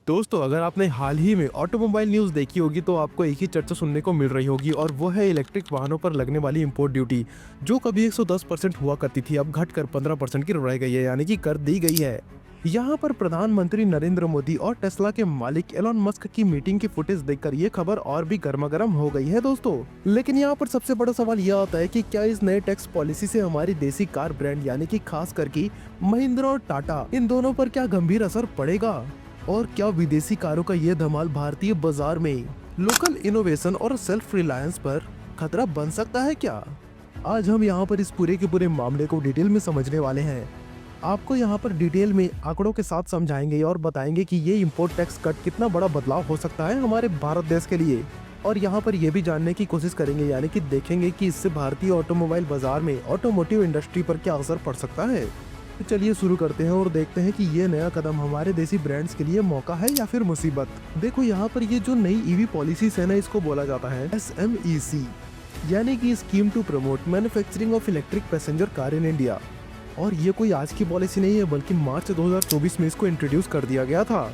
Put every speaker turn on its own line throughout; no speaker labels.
दोस्तों, अगर आपने हाल ही में ऑटोमोबाइल न्यूज़ देखी होगी तो आपको एक ही चर्चा सुनने को मिल रही होगी और वो है इलेक्ट्रिक वाहनों पर लगने वाली इंपोर्ट ड्यूटी, जो कभी 110% हुआ करती थी, अब घटकर 15% की रह गई है, यानी कि कर दी गई है। यहाँ पर प्रधानमंत्री नरेंद्र मोदी और टेस्ला के मालिक एलोन मस्क की मीटिंग की फुटेज देखकर ये खबर और भी गर्मागर्म हो गई है दोस्तों। लेकिन यहाँ पर सबसे बड़ा सवाल यह आता है कि क्या इस नए टैक्स पॉलिसी से हमारी देसी कार ब्रांड यानी कि खास करके महिंद्रा और टाटा, इन दोनों पर क्या गंभीर असर पड़ेगा? और क्या विदेशी कारों का ये धमाल भारतीय बाजार में लोकल इनोवेशन और सेल्फ रिलायंस पर खतरा बन सकता है क्या? आज हम यहाँ पर इस पूरे के पूरे मामले को डिटेल में समझने वाले हैं। आपको यहाँ पर डिटेल में आंकड़ों के साथ समझाएंगे और बताएंगे कि ये इंपोर्ट टैक्स कट कितना बड़ा बदलाव हो सकता है हमारे भारत देश के लिए। और यहाँ पर ये भी जानने की कोशिश करेंगे, यानी कि देखेंगे कि इससे भारतीय ऑटोमोबाइल बाजार में ऑटोमोटिव इंडस्ट्री पर क्या असर पड़ सकता है। तो चलिए शुरू करते हैं और देखते हैं कि ये नया कदम हमारे देसी ब्रांड्स के लिए मौका है या फिर मुसीबत। देखो, यहाँ पर ये जो नई ईवी पॉलिसी है ना, इसको बोला जाता है SMEC, यानी कि scheme to promote manufacturing of electric passenger car in India. और ये कोई आज की पॉलिसी नहीं है, बल्कि मार्च 2024 में इसको इंट्रोड्यूस कर दिया गया था।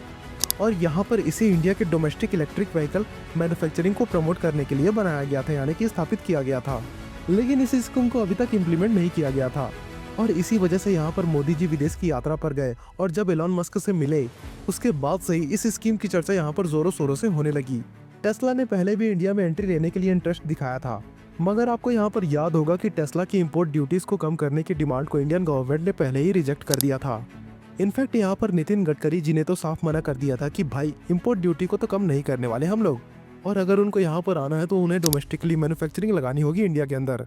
और यहाँ पर इसे इंडिया के डोमेस्टिक इलेक्ट्रिक व्हीकल मैन्युफैक्चरिंग को प्रमोट करने के लिए बनाया गया था, यानी कि स्थापित किया गया था। लेकिन इस स्कीम को अभी तक इम्प्लीमेंट नहीं किया गया था और इसी वजह से यहाँ पर मोदी जी विदेश की यात्रा पर गए और जब एलोन मस्क से मिले, उसके बाद से ही इस स्कीम की चर्चा यहाँ पर जोरों शोरों से होने लगी। टेस्ला ने पहले भी इंडिया में एंट्री लेने के लिए इंटरेस्ट दिखाया था, मगर आपको यहाँ पर याद होगा कि टेस्ला की इंपोर्ट ड्यूटीज को कम करने की डिमांड को इंडियन गवर्नमेंट ने पहले ही रिजेक्ट कर दिया था। इनफैक्ट यहाँ पर नितिन गडकरी जी ने तो साफ मना कर दिया था कि भाई इंपोर्ट ड्यूटी को तो कम नहीं करने वाले हम लोग, और अगर उनको यहाँ पर आना है तो उन्हें डोमेस्टिकली मैन्युफैक्चरिंग लगानी होगी इंडिया के अंदर।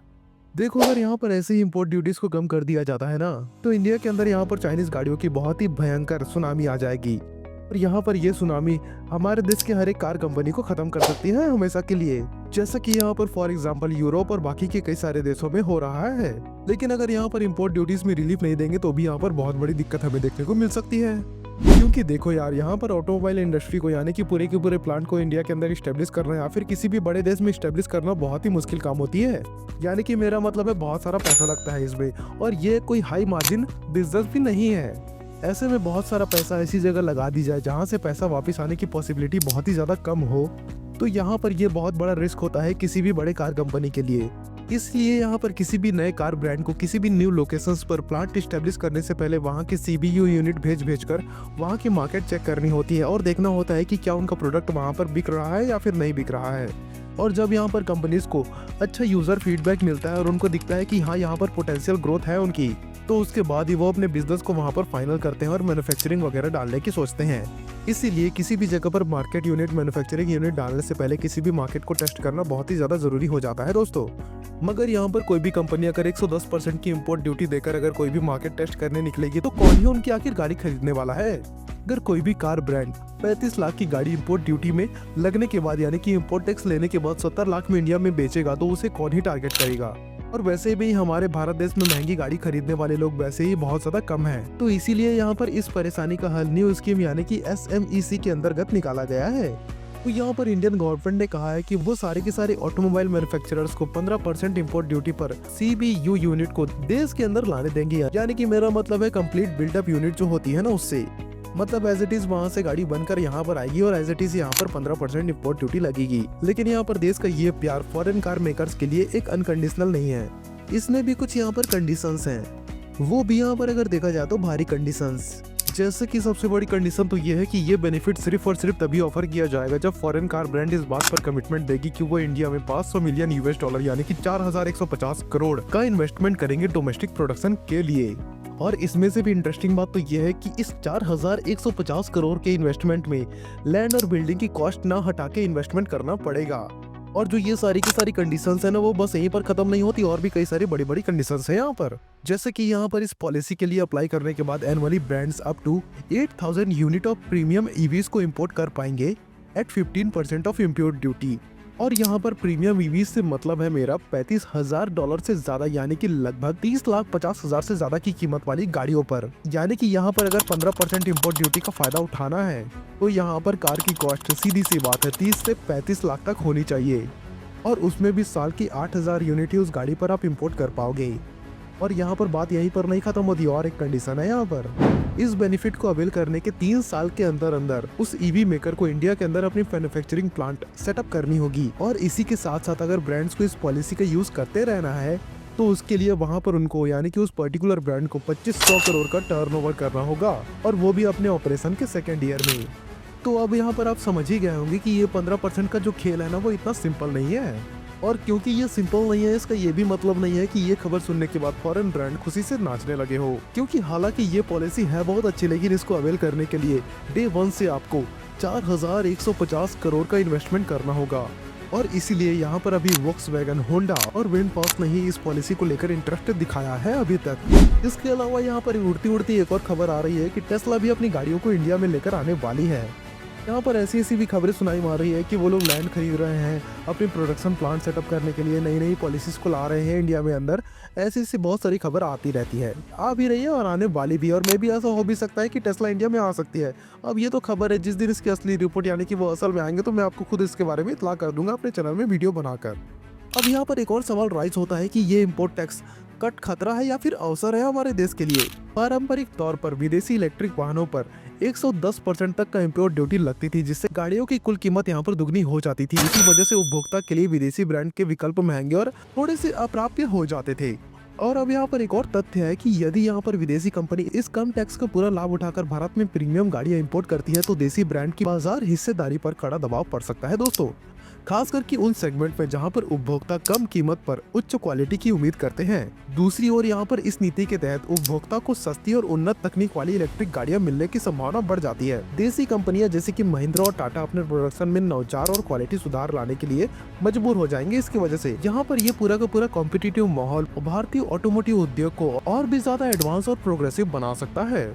देखो, अगर यहाँ पर ऐसे ही इंपोर्ट ड्यूटीज को कम कर दिया जाता है ना, तो इंडिया के अंदर यहाँ पर चाइनीज गाड़ियों की बहुत ही भयंकर सुनामी आ जाएगी। और यहाँ पर ये सुनामी हमारे देश के हर एक कार कंपनी को खत्म कर सकती है हमेशा के लिए, जैसा कि यहाँ पर फॉर एग्जांपल यूरोप और बाकी के कई सारे देशों में हो रहा है। लेकिन अगर यहाँ पर इंपोर्ट ड्यूटीज में रिलीफ नहीं देंगे तो भी यहाँ पर बहुत बड़ी दिक्कत हमें देखने को मिल सकती है। क्योंकि देखो यार, यहाँ पर ऑटोमोबाइल इंडस्ट्री को, यानी कि पूरे के पूरे प्लांट को इंडिया के अंदर स्टेब्लिश करना या फिर किसी भी बड़े देश में स्टेब्लिश करना बहुत ही मुश्किल काम होती है। यानी कि मेरा मतलब है बहुत सारा पैसा लगता है इसमें, और ये कोई हाई मार्जिन बिजनेस भी नहीं है। ऐसे में बहुत सारा पैसा ऐसी जगह लगा दी जाए जहाँ से पैसा वापस आने की पॉसिबिलिटी बहुत ही ज्यादा कम हो, तो यहाँ पर ये बहुत बड़ा रिस्क होता है किसी भी बड़े कार कंपनी के लिए। इसलिए यहाँ पर किसी भी नए कार ब्रांड को किसी भी न्यू लोकेशंस पर प्लांट स्टैब्लिश करने से पहले वहाँ के CBU यूनिट भेज कर वहाँ की मार्केट चेक करनी होती है और देखना होता है कि क्या उनका प्रोडक्ट वहाँ पर बिक रहा है या फिर नहीं बिक रहा है। और जब यहाँ पर कंपनीज को अच्छा यूजर फीडबैक मिलता है और उनको दिखता है कि हाँ, यहाँ पर पोटेंशियल ग्रोथ है उनकी, तो उसके बाद ही वो अपने बिजनेस को वहाँ पर फाइनल करते हैं और मैन्युफैक्चरिंग वगैरह डालने की सोचते हैं। इसीलिए किसी भी जगह पर मार्केट यूनिट, मैन्युफैक्चरिंग यूनिट डालने से पहले किसी भी मार्केट को टेस्ट करना बहुत ही ज्यादा जरूरी हो जाता है दोस्तों। मगर यहाँ पर कोई भी कंपनी अगर 110% की इंपोर्ट ड्यूटी देकर अगर कोई भी मार्केट टेस्ट करने निकलेगी तो कौन ही उनकी आखिर गाड़ी खरीदने वाला है? अगर कोई भी कार ब्रांड 35 लाख की गाड़ी इंपोर्ट ड्यूटी में लगने के बाद, यानी कि इंपोर्ट टैक्स लेने के बाद 70 लाख में इंडिया में बेचेगा, तो उसे कौन ही टारगेट करेगा? और वैसे भी हमारे भारत देश में महंगी गाड़ी खरीदने वाले लोग वैसे ही बहुत ज्यादा कम हैं। तो इसीलिए यहाँ पर इस परेशानी का हल न्यू स्कीम यानी कि SMEC के अंतर्गत निकाला गया है। तो यहाँ पर इंडियन गवर्नमेंट ने कहा है कि वो सारे के सारे ऑटोमोबाइल मैन्युफैक्चरर्स को 15% इंपोर्ट ड्यूटी पर CBU यूनिट को देश के अंदर लाने देंगे। यानी कि मेरा मतलब है कंप्लीट बिल्डअप यूनिट जो होती है ना, उससे मतलब एज इट इज वहाँ से गाड़ी बनकर यहाँ पर आएगी और एज इट इज यहाँ पर 15% इंपोर्ट ड्यूटी लगेगी। लेकिन यहाँ पर देश का ये प्यार फॉरेन कार मेकर्स के लिए एक अनकंडीशनल नहीं है, इसमें भी कुछ यहाँ पर कंडीशंस हैं। वो भी यहाँ पर अगर देखा जाए तो भारी कंडीशंस, जैसे कि सबसे बड़ी कंडीशन तो ये है कि ये बेनिफिट सिर्फ और सिर्फ तभी ऑफर किया जाएगा जब फॉरेन कार ब्रांड इस बात पर कमिटमेंट देगी कि वो इंडिया में 500 मिलियन US डॉलर यानी कि 4150 करोड़ का इन्वेस्टमेंट करेंगे डोमेस्टिक प्रोडक्शन के लिए। और इसमें से भी इंटरेस्टिंग बात तो यह है कि इस 4150 करोड़ के इन्वेस्टमेंट में लैंड और बिल्डिंग की कॉस्ट ना हटा के इन्वेस्टमेंट करना पड़ेगा। और जो ये सारी की सारी कंडीशंस है ना, वो बस यहीं पर खत्म नहीं होती, और भी कई सारी बड़ी बड़ी कंडीशंस है यहाँ पर। जैसे कि यहाँ पर इस पॉलिसी के लिए अप्लाई करने के बाद annually brands up to 8000 unit of premium EVs को इंपोर्ट कर पाएंगे एट 15% ऑफ इंपोर्ट ड्यूटी। और यहाँ पर प्रीमियम EVs से मतलब है मेरा $35,000 से ज्यादा, यानी कि लगभग 30,50,000 से ज्यादा की कीमत वाली गाड़ियों पर। यानी कि यहाँ पर अगर 15% इंपोर्ट ड्यूटी का फायदा उठाना है तो यहाँ पर कार की कॉस्ट सीधी सी बात है 30 से 35 लाख तक होनी चाहिए, और उसमें भी साल की 8,000 यूनिट ही उस गाड़ी पर आप इंपोर्ट कर पाओगे। और यहाँ पर बात यहीं पर नहीं खत्म होती, और एक कंडीशन है यहाँ पर। इस बेनिफिट को अवेल करने के 3 साल के अंदर अंदर उस ईवी मेकर को इंडिया के अंदर अपनी मैन्युफैक्चरिंग प्लांट सेटअप करनी होगी। और इसी के साथ साथ अगर ब्रांड्स को इस पॉलिसी का यूज करते रहना है तो उसके लिए वहां पर उनको यानी कि उस पर्टिकुलर ब्रांड को 2500 करोड़ का टर्नओवर करना होगा, और वो भी अपने ऑपरेशन के सेकेंड ईयर में। तो अब यहाँ पर आप समझ ही गए होंगे कि ये 15% का जो खेल है ना वो इतना सिंपल नहीं है। और क्योंकि ये सिंपल नहीं है, इसका ये भी मतलब नहीं है कि ये खबर सुनने के बाद फॉरेन ब्रांड खुशी से नाचने लगे हो, क्योंकि हालांकि ये पॉलिसी है बहुत अच्छी, लेकिन इसको अवेल करने के लिए डे 1 से आपको 4150 करोड़ का इन्वेस्टमेंट करना होगा। और इसीलिए यहाँ पर अभी वोक्सवैगन, होंडा और विंडफास्ट ने ही इस पॉलिसी को लेकर इंटरेस्ट दिखाया है अभी तक। इसके अलावा यहाँ पर उड़ती उड़ती एक और खबर आ रही है कि टेस्ला भी अपनी गाड़ियों को इंडिया में लेकर आने वाली है। यहाँ पर ऐसी भी खबरें सुनाई मार रही है कि वो लोग लैंड खरीद रहे हैं, अपनी प्रोडक्शन प्लांट सेटअप करने के लिए नई पॉलिसीज को ला रहे हैं इंडिया में अंदर। ऐसी बहुत सारी खबर आती रहती है, आ भी रही है और आने वाली भी, और मे भी ऐसा हो भी सकता है कि टेस्ला इंडिया में आ सकती है। अब ये तो खबर है, जिस दिन इसकी असली रिपोर्ट यानी कि वो असल में आएंगे तो मैं आपको खुद इसके बारे में इतला कर दूंगा अपने चैनल में वीडियो बनाकर। अब यहाँ पर एक और सवाल राइज होता है कि ये इम्पोर्ट टैक्स कट खतरा है या फिर अवसर है हमारे देश के लिए। पारंपरिक तौर पर विदेशी इलेक्ट्रिक वाहनों पर 110% तक का इम्पोर्ट ड्यूटी लगती थी, जिससे गाड़ियों की कुल कीमत यहाँ पर दुगनी हो जाती थी। इसी वजह से उपभोक्ता के लिए विदेशी ब्रांड के विकल्प महंगे और थोड़े से अप्राप्य हो जाते थे। और अब यहाँ पर एक और तथ्य है कि यदि यहाँ पर विदेशी कंपनी इस कम टैक्स का पूरा लाभ उठाकर भारत में प्रीमियम गाड़ियां इंपोर्ट करती है तो देसी ब्रांड की बाजार हिस्सेदारी पर कड़ा दबाव पड़ सकता है दोस्तों, खास करके उन सेगमेंट में जहां पर उपभोक्ता कम कीमत पर उच्च क्वालिटी की उम्मीद करते हैं। दूसरी ओर यहाँ पर इस नीति के तहत उपभोक्ता को सस्ती और उन्नत तकनीक वाली इलेक्ट्रिक गाड़ियां मिलने की संभावना बढ़ जाती है। देसी कंपनियां जैसे कि महिंद्रा और टाटा अपने प्रोडक्शन में नवाचार और क्वालिटी सुधार लाने के लिए मजबूर हो जाएंगे। इसकी वजह से यहाँ पर ये पूरा का पूरा कॉम्पिटिटिव माहौल भारतीय ऑटोमोटिव उद्योग को और भी ज्यादा एडवांस और प्रोग्रेसिव बना सकता है।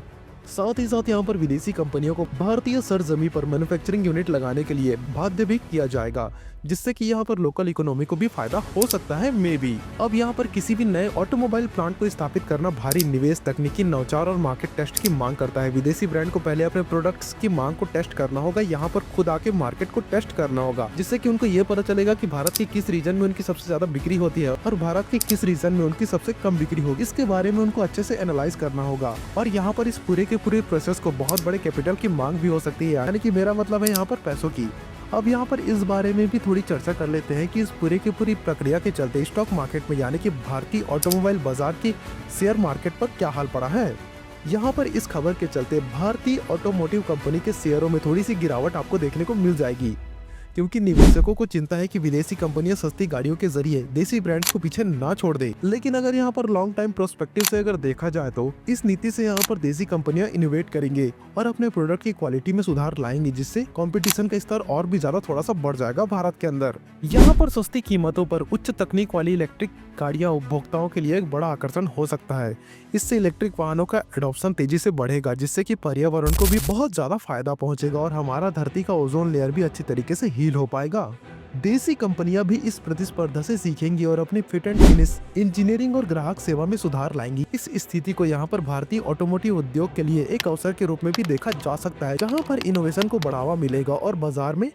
साथ ही साथ यहाँ पर विदेशी कंपनियों को भारतीय सरजमी पर मैन्युफैक्चरिंग यूनिट लगाने के लिए बाध्य भी किया जाएगा, जिससे कि यहाँ पर लोकल इकोनॉमी को भी फायदा हो सकता है मे बी। अब यहाँ पर किसी भी नए ऑटोमोबाइल प्लांट को स्थापित करना भारी निवेश, तकनीकी नवाचार और मार्केट टेस्ट की मांग करता है। विदेशी ब्रांड को पहले अपने प्रोडक्ट्स की मांग को टेस्ट करना होगा, यहाँ पर खुद आके मार्केट को टेस्ट करना होगा, जिससे कि उनको ये पता चलेगा कि भारत के किस रीजन में उनकी सबसे ज्यादा बिक्री होती है और भारत के किस रीजन में उनकी सबसे कम बिक्री होगी। इसके बारे में उनको अच्छे से एनालाइज करना होगा। और यहाँ पर इस पूरे के पूरे प्रोसेस को बहुत बड़े कैपिटल की मांग भी हो सकती है, यानी कि मेरा मतलब है यहाँ पर पैसों की। अब यहाँ पर इस बारे में भी थोड़ी चर्चा कर लेते हैं कि इस पूरे की पूरी प्रक्रिया के चलते स्टॉक मार्केट में यानी कि भारतीय ऑटोमोबाइल बाजार की शेयर मार्केट पर क्या हाल पड़ा है। यहाँ पर इस खबर के चलते भारतीय ऑटोमोटिव कंपनी के शेयरों में थोड़ी सी गिरावट आपको देखने को मिल जाएगी, क्योंकि निवेशकों को चिंता है कि विदेशी कंपनियां सस्ती गाड़ियों के जरिए देसी ब्रांड्स को पीछे ना छोड़ दे। लेकिन अगर यहाँ पर लॉन्ग टाइम प्रोस्पेक्टिव से अगर देखा जाए तो इस नीति से यहाँ पर देसी कंपनियां इनोवेट करेंगे और अपने प्रोडक्ट की क्वालिटी में सुधार लाएंगी, जिससे कंपटीशन का स्तर और भी ज्यादा थोड़ा सा बढ़ जाएगा भारत के अंदर। यहाँ पर सस्ती कीमतों पर उच्च तकनीक वाली इलेक्ट्रिक गाड़ियां उपभोक्ताओं के लिए एक बड़ा आकर्षण हो सकता है। इससे इलेक्ट्रिक वाहनों का एडॉप्शन तेजी से बढ़ेगा, जिससे कि पर्यावरण को भी बहुत ज्यादा फायदा पहुंचेगा और हमारा धरती का ओजोन लेयर भी अच्छी तरीके से हील हो पाएगा। देसी कंपनियां भी इस प्रतिस्पर्धा से सीखेंगी और अपनी फिट एंड फिनिश, इंजीनियरिंग और ग्राहक सेवा में सुधार लाएंगी। इस स्थिति को यहाँ पर भारतीय ऑटोमोटिव उद्योग के लिए एक अवसर के रूप में भी देखा जा सकता है, जहाँ पर इनोवेशन को बढ़ावा मिलेगा और बाजार में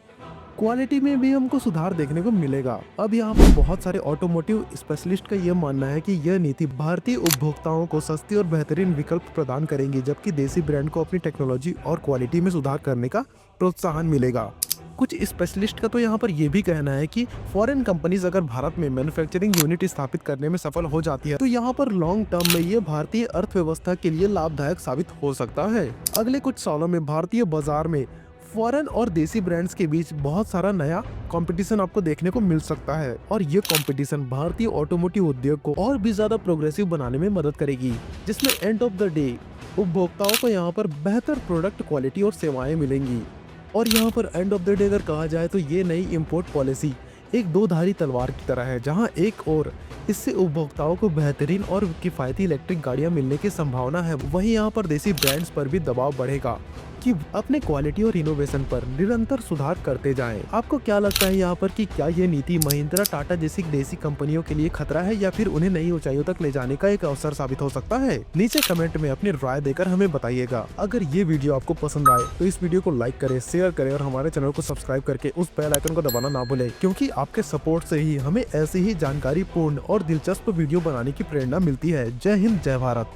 क्वालिटी में भी हमको सुधार देखने को मिलेगा। अब यहाँ पर बहुत सारे ऑटोमोटिव स्पेशलिस्ट का यह मानना है कि यह नीति भारतीय उपभोक्ताओं को सस्ती और बेहतरीन विकल्प प्रदान करेंगी, जबकि देसी ब्रांड को अपनी टेक्नोलॉजी और क्वालिटी में सुधार करने का प्रोत्साहन मिलेगा। कुछ स्पेशलिस्ट का तो यहाँ पर यह भी कहना है कि फॉरेन कंपनीज अगर भारत में मैन्युफैक्चरिंग यूनिट स्थापित करने में सफल हो जाती है तो यहाँ पर लॉन्ग टर्म में ये भारतीय अर्थव्यवस्था के लिए लाभदायक साबित हो सकता है। अगले कुछ सालों में भारतीय बाजार में फॉरेन और देसी ब्रांड्स के बीच बहुत सारा नया कंपटीशन आपको देखने को मिल सकता है और ये कंपटीशन भारतीय ऑटोमोटिव उद्योग को और भी ज्यादा प्रोग्रेसिव बनाने में मदद करेगी, जिसमें एंड ऑफ द डे उपभोक्ताओं को यहाँ पर बेहतर प्रोडक्ट क्वालिटी और सेवाएं मिलेंगी। और यहाँ पर एंड ऑफ द डे अगर कहा जाए तो ये नई इम्पोर्ट पॉलिसी एक दो-धारी तलवार की तरह है, जहाँ एक और इससे उपभोक्ताओं को बेहतरीन और किफायती इलेक्ट्रिक गाड़ियां मिलने की संभावना है, वहीं यहाँ पर देसी ब्रांड्स पर भी दबाव बढ़ेगा कि अपने क्वालिटी और इनोवेशन पर निरंतर सुधार करते जाएं। आपको क्या लगता है यहाँ पर कि क्या ये नीति महिंद्रा, टाटा जैसी देसी कंपनियों के लिए खतरा है या फिर उन्हें नई ऊंचाइयों तक ले जाने का एक अवसर साबित हो सकता है? नीचे कमेंट में अपनी राय देकर हमें बताइएगा। अगर ये वीडियो आपको पसंद आए तो इस वीडियो को लाइक करें, शेयर करें और हमारे चैनल को सब्सक्राइब करके उस बेल आइकन को दबाना ना भूलें, क्योंकि आपके सपोर्ट से ही हमें ऐसी ही जानकारी पूर्ण और दिलचस्प वीडियो बनाने की प्रेरणा मिलती है। जय हिंद, जय भारत।